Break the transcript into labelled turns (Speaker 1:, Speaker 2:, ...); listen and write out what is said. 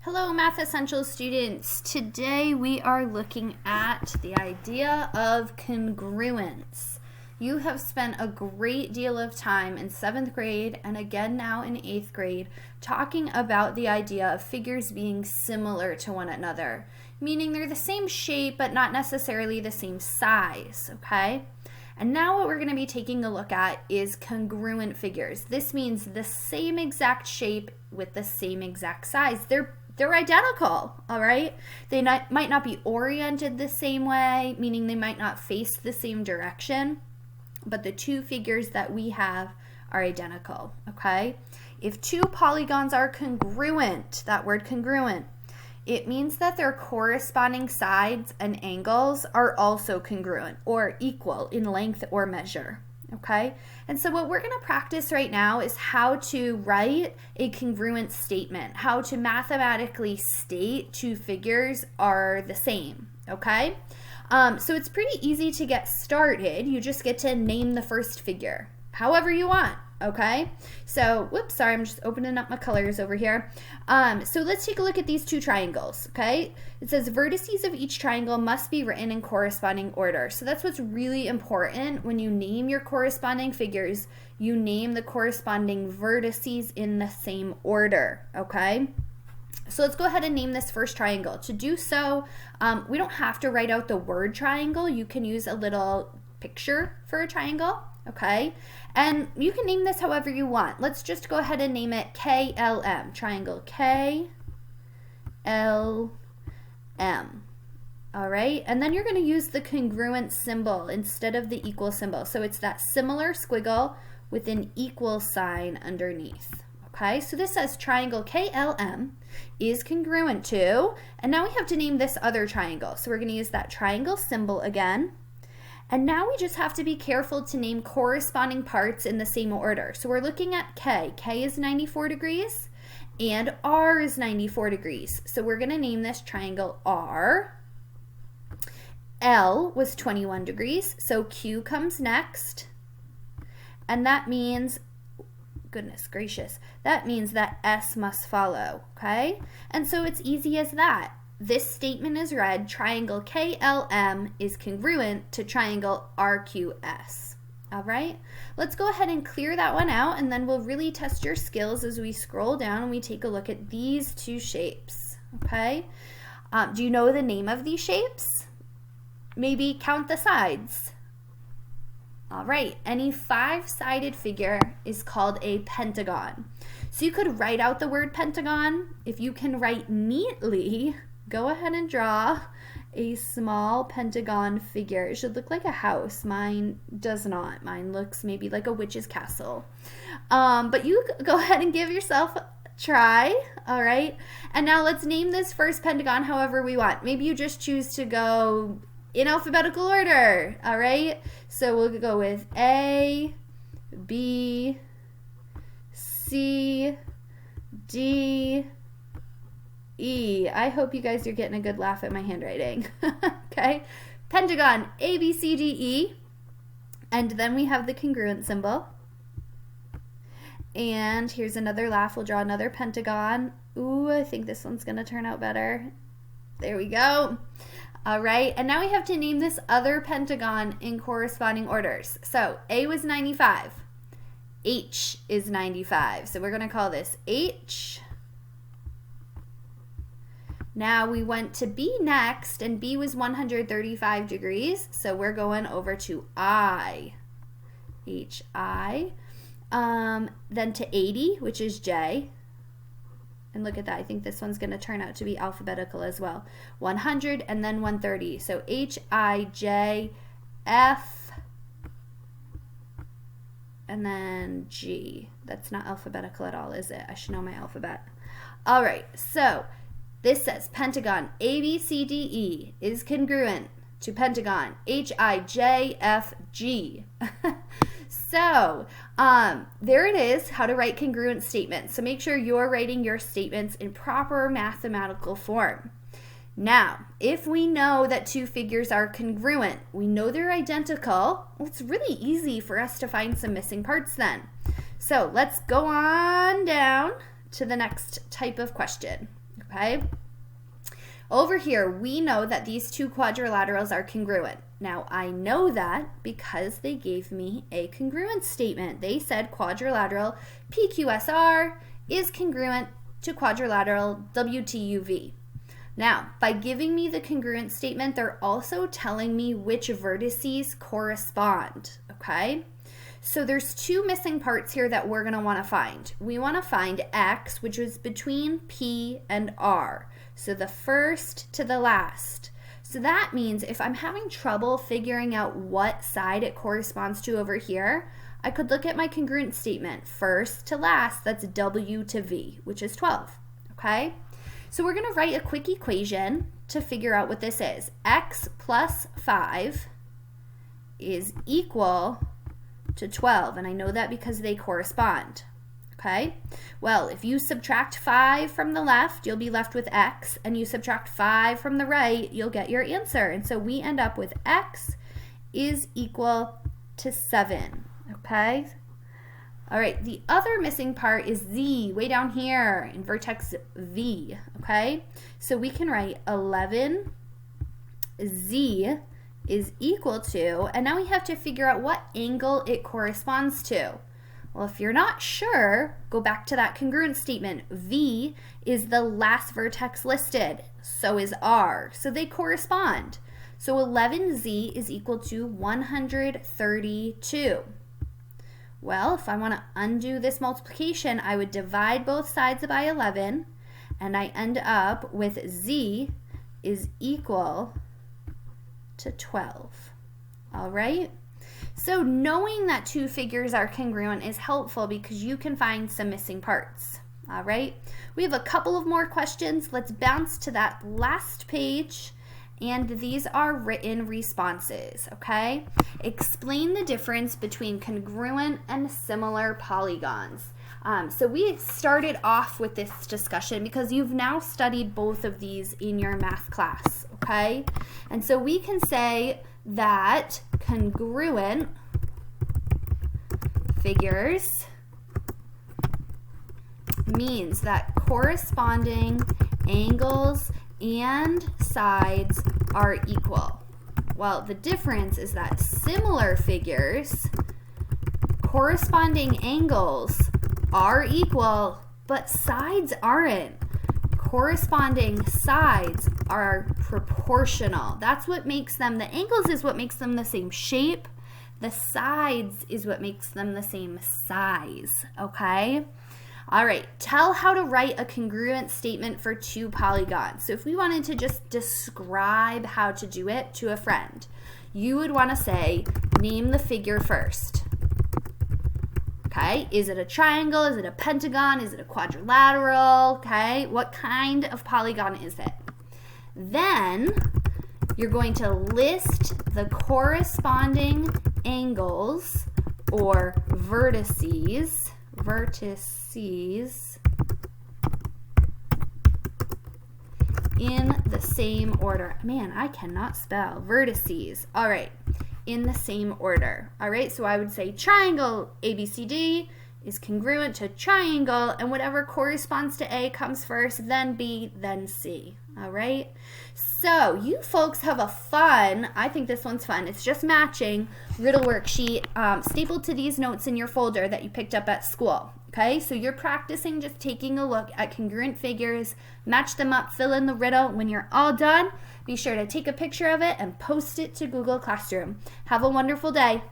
Speaker 1: Hello, Math Essentials students. Today we are looking at the idea of congruence. You have spent a great deal of time in 7th grade and again now in 8th grade talking about the idea of figures being similar to one another, meaning they're the same shape but not necessarily the same size, okay? And now what we're going to be taking a look at is congruent figures. This means the same exact shape with the same exact size. They're identical, all right? They might not be oriented the same way, meaning they might not face the same direction, but the two figures that we have are identical, okay? If two polygons are congruent, that word congruent, it means that their corresponding sides and angles are also congruent or equal in length or measure, okay? And so what we're going to practice right now is how to write a congruent statement, how to mathematically state two figures are the same, okay? So it's pretty easy to get started. You just get to name the first figure however you want, okay? So, whoops, sorry, I'm just opening up my colors over here. So let's take a look at these two triangles, okay? It says vertices of each triangle must be written in corresponding order. So that's what's really important when you name your corresponding figures. You name the corresponding vertices in the same order, okay? So let's go ahead and name this first triangle. To do so, we don't have to write out the word triangle. You can use a little picture for a triangle, okay? And you can name this however you want. Let's just go ahead and name it KLM, triangle KLM. All right, and then you're going to use the congruent symbol instead of the equal symbol. So it's that similar squiggle with an equal sign underneath. Okay, so this says triangle KLM is congruent to, and now we have to name this other triangle. So we're going to use that triangle symbol again. And now we just have to be careful to name corresponding parts in the same order. So we're looking at K. K is 94 degrees and R is 94 degrees. So we're going to name this triangle R. L was 21 degrees, so Q comes next. And that means, goodness gracious, that means that S must follow, okay? And so it's easy as that. This statement is read, triangle KLM is congruent to triangle RQS. All right, let's go ahead and clear that one out, and then we'll really test your skills as we scroll down and we take a look at these two shapes, okay? Do you know the name of these shapes? Maybe count the sides. All right, any five-sided figure is called a pentagon. So you could write out the word pentagon. If you can write neatly, go ahead and draw a small pentagon figure. It should look like a house. Mine does not. Mine looks maybe like a witch's castle. But you go ahead and give yourself a try, all right? And now let's name this first pentagon however we want. Maybe you just choose to go in alphabetical order, all right? So we'll go with A, B, C, D, E. I hope you guys are getting a good laugh at my handwriting. Okay, pentagon A, B, C, D, E, and then we have the congruent symbol. And here's another laugh. We'll draw another pentagon. Ooh, I think this one's gonna turn out better. There we go. All right, and now we have to name this other pentagon in corresponding orders. So A was 95. H is 95. So we're gonna call this H. Now we went to B next, and B was 135 degrees, so we're going over to I, H-I, then to 80, which is J, and look at that, I think this one's going to turn out to be alphabetical as well, 100 and then 130, so H-I-J, F, and then G. That's not alphabetical at all, is it? I should know my alphabet. All right, so this says pentagon ABCDE is congruent to pentagon HIJFG. So there it is, how to write congruent statements. So make sure you're writing your statements in proper mathematical form. Now, if we know that two figures are congruent, we know they're identical, well, it's really easy for us to find some missing parts then. So let's go on down to the next type of question. okay? Over here, we know that these two quadrilaterals are congruent. Now, I know that because they gave me a congruence statement. They said quadrilateral PQSR is congruent to quadrilateral WTUV. Now, by giving me the congruence statement, they're also telling me which vertices correspond, okay? So there's two missing parts here that we're going to want to find. We want to find X, which is between P and R. So the first to the last. So that means if I'm having trouble figuring out what side it corresponds to over here, I could look at my congruence statement. First to last, that's W to V, which is 12, okay? So we're going to write a quick equation to figure out what this is. X plus 5 is equal to 12, and I know that because they correspond. Okay, well, if you subtract 5 from the left, you'll be left with X, and you subtract 5 from the right, you'll get your answer. And so we end up with X is equal to 7, okay? All right, the other missing part is Z, way down here in vertex V, okay? So we can write 11Z is equal to, and now we have to figure out what angle it corresponds to. Well, if you're not sure, go back to that congruence statement. V is the last vertex listed, so is R. So they correspond. So 11Z is equal to 132. Well, if I want to undo this multiplication, I would divide both sides by 11, and I end up with Z is equal to 12. All right? So knowing that two figures are congruent is helpful because you can find some missing parts. All right? We have a couple of more questions. Let's bounce to that last page. And these are written responses, okay? Explain the difference between congruent and similar polygons. So we started off with this discussion because you've now studied both of these in your math class, okay? And so we can say that congruent figures means that corresponding angles and sides are equal. Well, the difference is that similar figures, corresponding angles are equal, but sides aren't. Corresponding sides are proportional. That's what makes them, the angles is what makes them the same shape. The sides is what makes them the same size, okay? All right, tell how to write a congruent statement for two polygons. So if we wanted to just describe how to do it to a friend, you would want to say, name the figure first. Okay, is it a triangle? Is it a pentagon? Is it a quadrilateral? Okay, what kind of polygon is it? Then you're going to list the corresponding angles or vertices in the same order. Man, I cannot spell. Vertices. All right. In the same order. All right. So I would say triangle ABCD is congruent to triangle, and whatever corresponds to A comes first, then B, then C. All right. So you folks have a fun, I think this one's fun. It's just matching riddle worksheet stapled to these notes in your folder that you picked up at school. Okay, so you're practicing just taking a look at congruent figures, match them up, fill in the riddle. When you're all done, be sure to take a picture of it and post it to Google Classroom. Have a wonderful day.